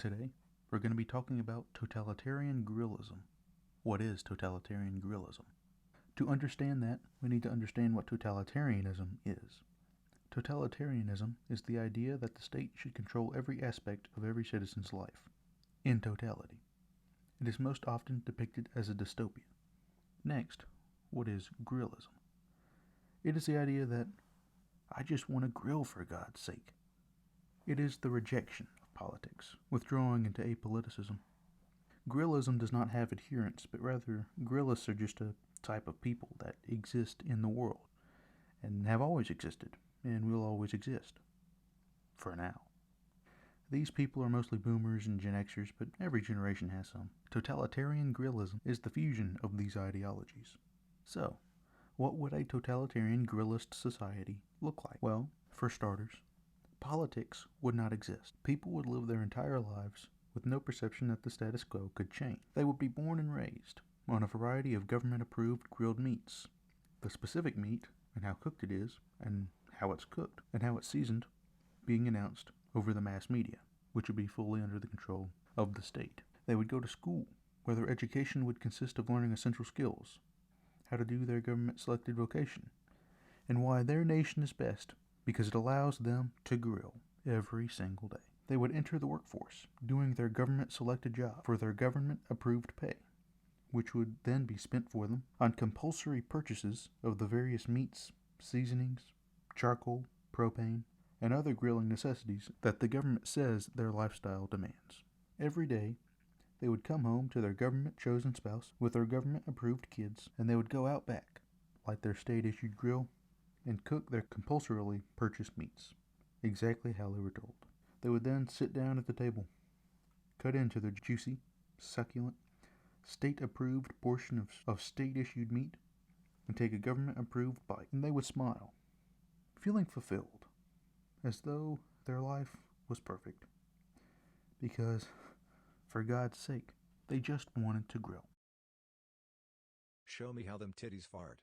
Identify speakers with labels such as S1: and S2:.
S1: Today, we're going to be talking about totalitarian grillism. What is totalitarian grillism? To understand that, we need to understand what totalitarianism is. Totalitarianism is the idea that the state should control every aspect of every citizen's life, in totality. It is most often depicted as a dystopia. Next, what is grillism? It is the idea that I just want to grill for God's sake. It is the rejection of politics, withdrawing into apoliticism. Grillism does not have adherents, but rather Guerrillas are just a type of people that exist in the world, and have always existed, and will always exist. For now. These people are mostly boomers and Gen Xers, but every generation has some. Totalitarian grillism is the fusion of these ideologies. So, what would a totalitarian grillist society look like? Well, for starters, politics would not exist. People would live their entire lives with no perception that the status quo could change. They would be born and raised on a variety of government-approved grilled meats. The specific meat, and how cooked it is, and how it's cooked, and how it's seasoned, being announced over the mass media, which would be fully under the control of the state. They would go to school, where their education would consist of learning essential skills, how to do their government-selected vocation, and why their nation is best, because it allows them to grill every single day. They would enter the workforce, doing their government-selected job for their government-approved pay, which would then be spent for them on compulsory purchases of the various meats, seasonings, charcoal, propane, and other grilling necessities that the government says their lifestyle demands. Every day, they would come home to their government-chosen spouse with their government-approved kids, and they would go out back, light their state-issued grill, and cook their compulsorily purchased meats, exactly how they were told. They would then sit down at the table, cut into their juicy, succulent, state-approved portion of state-issued meat, and take a government-approved bite, and they would smile, feeling fulfilled, as though their life was perfect, because, for God's sake, they just wanted to grill.
S2: Show me how them titties fart.